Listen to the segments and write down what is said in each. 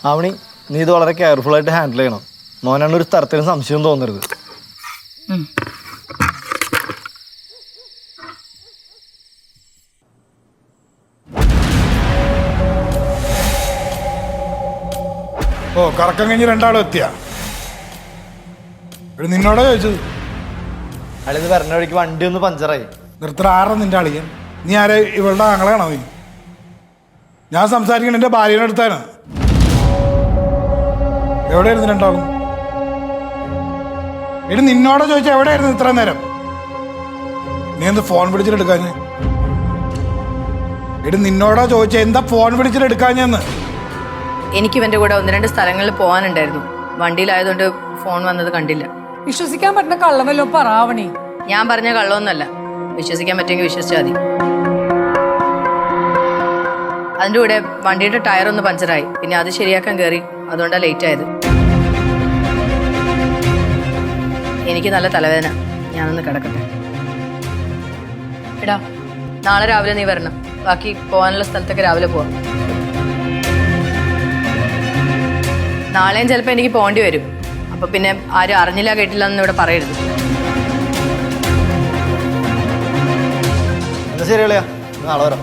ആവണി, നീ ഇത് വളരെ കെയർഫുള്ളായിട്ട് ഹാൻഡിൽ ചെയ്യണം. മോനാണ് ഒരു തരത്തിലും സംശയം തോന്നരുത്. ഓ, കറക്കം കഴിഞ്ഞ് രണ്ടാളും എത്തിയ നിന്നോടാ ചോദിച്ചത്? അളിത് വരണ വഴിക്ക് വണ്ടി ഒന്ന് പഞ്ചറായി. നിർത്തറ ആരുടെ നിന്റെ അളിയൻ? നീ ആരെ? ഇവളുടെ ആങ്ങളെയാണോ നീ? ഞാൻ സംസാരിക്കണ എന്റെ ഭാര്യയുടെ അടുത്താണ്. എവിടെയായിരുന്നു രണ്ടാളും? എടി നിന്നോടെ ചോദിച്ചാ എവിടെയായിരുന്നു ഇത്ര നേരം? നീ എന്ത് ഫോൺ വിളിച്ചിട്ടെടുക്കാഞ്ഞ്? എടി നിന്നോടാ ചോദിച്ചാ എന്താ ഫോൺ വിളിച്ചിട്ടെടുക്കാഞ്ഞെന്ന്? എനിക്ക് ഇവന്റെ കൂടെ 1-2 സ്ഥലങ്ങളിൽ പോകാനുണ്ടായിരുന്നു. വണ്ടിയിലായതുകൊണ്ട് ഫോൺ വന്നത് കണ്ടില്ല. വിശ്വസിക്കാൻ പറ്റുന്ന കള്ളമല്ലോ പറയാവണേ. ഞാൻ പറഞ്ഞ കള്ളമൊന്നല്ല. വിശ്വസിക്കാൻ പറ്റുമെങ്കിൽ വിശ്വസിച്ചാൽ മതി. അതിൻ്റെ കൂടെ വണ്ടിയുടെ ടയർ ഒന്ന് പഞ്ചറായി. പിന്നെ അത് ശരിയാക്കാൻ കയറി. അതുകൊണ്ടാണ് ലേറ്റ് ആയത്. എനിക്ക് നല്ല തലവേദന. ഞാനൊന്ന് കിടക്കട്ടെ. എടാ, നാളെ രാവിലെ നീ വരണം. ബാക്കി പോകാനുള്ള സ്ഥലത്തൊക്കെ രാവിലെ പോവാം. നാളെയും ചിലപ്പോൾ എനിക്ക് പോകേണ്ടി വരും. അപ്പൊ പിന്നെ ആരും അറിഞ്ഞില്ല കേട്ടില്ല എന്ന് ഇവിടെ പറയരുത്. എന്താ ശരി അളിയാ, നാളെ വരാം.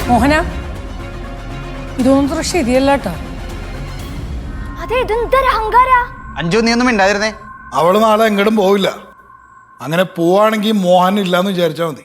മോഹന, ഇതൊന്നും ശരിയല്ല കേട്ടോ. അഞ്ജു, നീ ഒന്നും ഉണ്ടായിരുന്നേ. അവള് നാളെ എങ്ങോട്ടും പോവില്ല. അങ്ങനെ പോവാണെങ്കിൽ മോഹൻ ഇല്ലാന്ന് വിചാരിച്ചാൽ മതി.